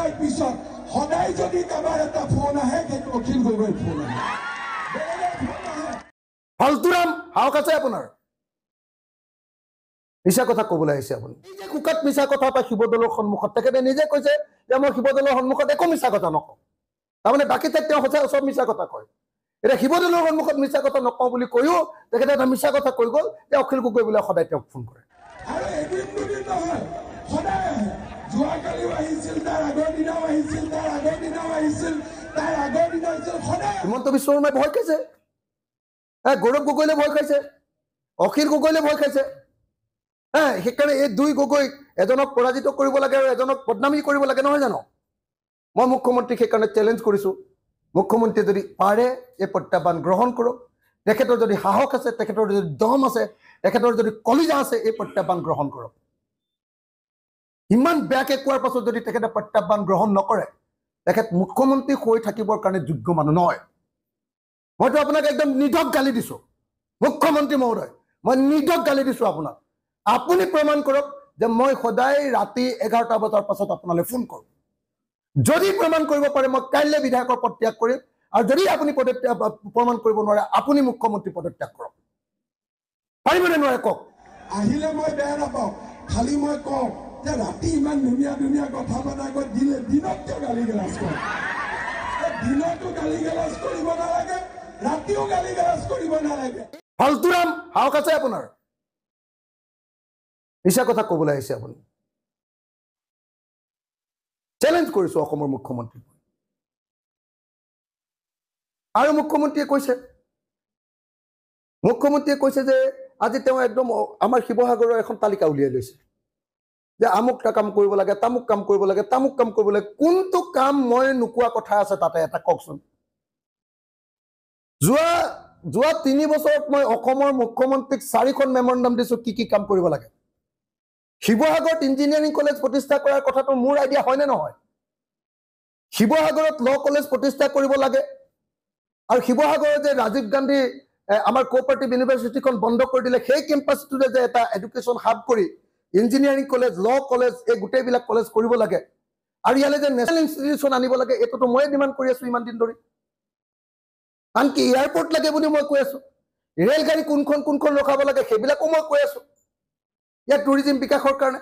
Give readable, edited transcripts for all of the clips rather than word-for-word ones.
দিনৰ পিছত সদায় যদি কাৰোবাৰ এটা ফোন আহে সেইটো অখিল গগৈৰ ফোন আহে ফালতুৰাম হাওক আছে আপোনাৰ মিছা কথা ক'বলৈ আহিছে আপুনি নিজে কুকাত মিছা কথা পাই শিৱদৌলৰ সন্মুখত তেখেতে নিজে কৈছে যে মই শিৱদৌলৰ সন্মুখত একো মিছা কথা নকওঁ তাৰমানে বাকী ঠাইত তেওঁ সঁচা চব মিছা কথা কয় এতিয়া শিৱদৌলৰ সন্মুখত মিছা কথা নকওঁ বুলি কৈও তেখেতে এটা মিছা কথা কৈ গ'ল যে অখিল গগৈ বোলে সদায় তেওঁক ফোন কৰে আৰু এদিন দুদিন নহয় সদায় আহে যোৱাকালিও আহিছিল তাৰ আগৰ দিনাও আহিছিল তাৰ আগৰ দিনাও আহিছিল তাৰ আগৰ দিনা আহিছিল সদায় হিমন্ত বিশ্ব শৰ্মাই ভয় খাইছে গৌৰৱ গগৈলে ভয় খাইছে অখিল গগৈলে ভয় খাইছে সেইকাৰণে এই দুই গগৈক এজনক পৰাজিত কৰিব লাগে আৰু এজনক বদনামী কৰিব লাগে নহয় জানো মই মুখ্যমন্ত্ৰীক সেইকাৰণে চেলেঞ্জ কৰিছোঁ মুখ্যমন্ত্ৰীয়ে যদি পাৰে এই প্ৰত্যাহ্বান গ্ৰহণ কৰক তেখেতৰ যদি সাহস আছে তেখেতৰ যদি দম আছে তেখেতৰ যদি কলিজা আছে এই প্ৰত্যাহ্বান গ্ৰহণ কৰক ইমান বেয়াকৈ কোৱাৰ পাছত যদি তেখেতে প্ৰত্যাহ্বান গ্ৰহণ নকৰে তেখেত মুখ্যমন্ত্ৰী হৈ থাকিবৰ কাৰণে যোগ্য মানুহ নহয় মইতো আপোনাক একদম নিধক গালি দিছোঁ মুখ্যমন্ত্ৰী মহোদয় মই নিধক গালি দিছোঁ আপোনাক আপুনি প্ৰমাণ কৰক যে মই সদায় ৰাতি 11টা বজাৰ পাছত আপোনালৈ ফোন কৰোঁ যদি প্ৰমাণ কৰিব পাৰে মই কাইলৈ বিধায়কৰ পদ ত্যাগ কৰিম আৰু যদি আপুনি প্ৰমাণ কৰিব নোৱাৰে আপুনি মুখ্যমন্ত্ৰী পদত্যাগ কৰক পাৰিবনে নোৱাৰে কওক আহিলে মই বেয়া নাপাওঁ খালি মই কওঁ যে ৰাতি ইমান ধুনীয়া ধুনীয়া কথা পতা কৈ দিলে দিনত কিয় গালি গালাজ কৰে দিনতো গালি গালাজ কৰিব নালাগে ৰাতিও গালি গালাজ কৰিব নালাগে ফালতুৰাম হাওক আছে আপোনাৰ মিছা কথা ক'বলৈ আহিছে আপুনি চেলেঞ্জ কৰিছোঁ অসমৰ মুখ্যমন্ত্ৰীক আৰু মুখ্যমন্ত্ৰীয়ে কৈছে যে আজি তেওঁ একদম আমাৰ শিৱসাগৰৰ এখন তালিকা উলিয়াই লৈছে যে আমুকটা কাম কৰিব লাগে তামুক কাম কৰিব লাগে তামুক কাম কৰিব লাগে কোনটো কাম মই নোকোৱা কথা আছে তাতে এটা কওকচোন যোৱা 3 বছৰত মই অসমৰ মুখ্যমন্ত্ৰীক 4খন মেমৰেণ্ডাম দিছোঁ কি কাম কৰিব লাগে শিৱসাগৰত ইঞ্জিনিয়াৰিং কলেজ প্ৰতিষ্ঠা কৰাৰ কথাটো মোৰ আইডিয়া হয়নে নহয় শিৱসাগৰত ল কলেজ প্ৰতিষ্ঠা কৰিব লাগে আৰু শিৱসাগৰত যে ৰাজীৱ গান্ধী আমাৰ কোঅপাৰেটিভ ইউনিভাৰ্চিটিখন বন্ধ কৰি দিলে সেই কেম্পাছটোতে যে এটা এডুকেশ্যন হাব কৰি ইঞ্জিনিয়াৰিং কলেজ ল কলেজ এই গোটেইবিলাক কলেজ কৰিব লাগে আৰু ইয়ালৈ যে নেশ্যনেল ইনষ্টিটিউশ্যন আনিব লাগে এইটোতো ময়ে ডিমাণ্ড কৰি আছোঁ ইমান দিন ধৰি আনকি এয়াৰপৰ্ট লাগে বুলি মই কৈ আছোঁ ৰেলগাড়ী কোনখন ৰখাব লাগে সেইবিলাকো মই কৈ আছোঁ ইয়াত টুৰিজিম বিকাশৰ কাৰণে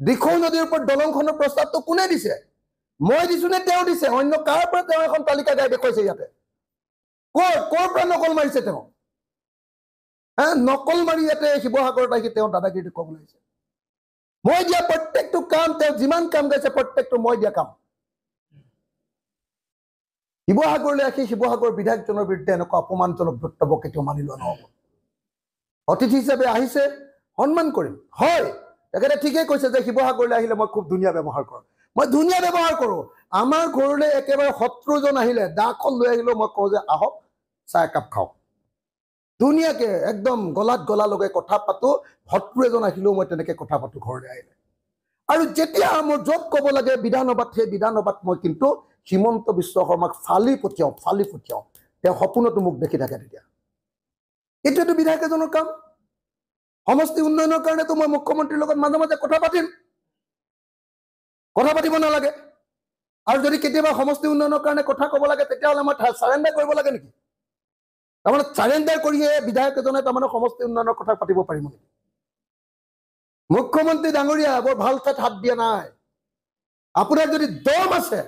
দিখৌ নদীৰ ওপৰত দলংখনৰ প্ৰস্তাৱটো কোনে দিছে মই দিছোঁ নে তেওঁ দিছে অন্য কাৰ পৰা তেওঁ এখন তালিকা গাই দেখুৱাইছে ইয়াতে ক'ৰ পৰা নকল মাৰিছে তেওঁ নকল মাৰি ইয়াতে শিৱসাগৰত আহি তেওঁ দাদাগিৰি ক'বলৈ আহিছে মই দিয়া প্ৰত্যেকটো কাম তেওঁ যিমান কাম গাইছে প্ৰত্যেকটো মই দিয়া কাম শিৱসাগৰলৈ আহি শিৱসাগৰ বিধায়কজনৰ বিৰুদ্ধে এনেকুৱা অপমানজনক বক্তব্য কেতিয়াও মানি লোৱা নহ'ব অতিথি হিচাপে আহিছে সন্মান কৰিম হয় তেখেতে ঠিকেই কৈছে যে শিৱসাগৰলৈ আহিলে মই খুব ধুনীয়া ব্যৱহাৰ কৰোঁ মই ধুনীয়া ব্যৱহাৰ কৰোঁ আমাৰ ঘৰলৈ একেবাৰে শত্ৰুজন আহিলে দাখন লৈ আহিলেও মই কওঁ যে আহক চাহ একাপ খাওক ধুনীয়াকৈ একদম গলাত গলা লগাই কথা পাতোঁ শত্ৰু এজন আহিলেও মই তেনেকৈ কথা পাতোঁ ঘৰলৈ আহিলে আৰু যেতিয়া মোৰ য'ত ক'ব লাগে বিধানসভাত সেই বিধানসভাত মই কিন্তু হিমন্ত বিশ্ব শৰ্মাক ফালি পঠিয়াওঁ তেওঁ সপোনতো মোক দেখি থাকে তেতিয়া এইটোৱেতো বিধায়ক এজনৰ কাম সমষ্টি উন্নয়নৰ কাৰণেতো মই মুখ্যমন্ত্ৰীৰ লগত মাজে মাজে কথা পাতিব নালাগে আৰু যদি কেতিয়াবা সমষ্টি উন্নয়নৰ কাৰণে কথা ক'ব লাগে তেতিয়াহ'লে মই চাৰেণ্ডাৰ কৰিব লাগে নেকি তাৰমানে চাৰেণ্ডাৰ কৰিয়ে বিধায়ক এজনে তাৰমানে সমষ্টি উন্নয়নৰ কথা পাতিব পাৰিব নেকি মুখ্যমন্ত্ৰী ডাঙৰীয়া বৰ ভাল ঠাইত হাত দিয়া নাই আপোনাৰ যদি দম আছে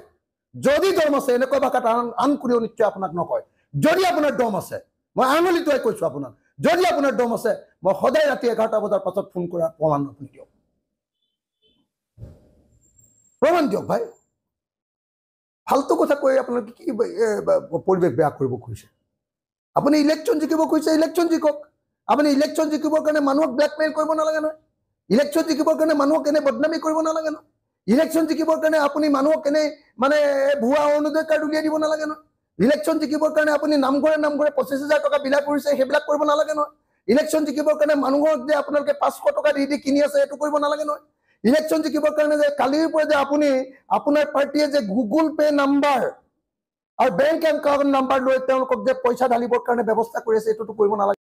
এনেকুৱা ভাষাত আন কোনেও নিশ্চয় আপোনাক নকয় যদি আপোনাৰ দম আছে মই আঙুলিটোৱাই কৈছোঁ আপোনাক যদি আপোনাৰ দম আছে মই সদায় ৰাতি 11টা বজাৰ পাছত ফোন কৰাৰ প্ৰমাণ আপুনি দিয়ক ভাই ফালতু কথা কৈ আপোনালোকে কি পৰিৱেশ বেয়া কৰিব খুজিছে আপুনি ইলেকশ্যন জিকিব খুজিছে ইলেকশ্যন জিকক আপুনি ইলেকশ্যন জিকিবৰ কাৰণে মানুহক ব্লেকমেইল কৰিব নালাগে নহয় ইলেকশ্যন জিকিবৰ কাৰণে মানুহক এনে বদনামী কৰিব নালাগে নহয় ইলেকশ্যন জিকিবৰ কাৰণে আপুনি মানুহক এনে মানে ভুৱা অৰুণোদয় কাৰ্ড উলিয়াই দিব নালাগে নহয় ইলেকশ্যন জিকিবৰ কাৰণে আপুনি নামঘৰে 25,000 টকা বিলাই কৰিছে সেইবিলাক কৰিব নালাগে নহয় ইলেকশ্যন জিকিবৰ কাৰণে মানুহক যে আপোনালোকে 500 টকা দি কিনি আছে সেইটো কৰিব নালাগে নহয় ইলেকশ্যন জিকিবৰ কাৰণে যে কালিৰ পৰা যে আপুনি আপোনাৰ পাৰ্টিয়ে যে গুগল পে নাম্বাৰ আৰু বেংক একাউণ্ট নাম্বাৰ লৈ তেওঁলোকক যে পইচা ঢালিবৰ কাৰণে ব্যৱস্থা কৰি আছে এইটোতো কৰিব নালাগে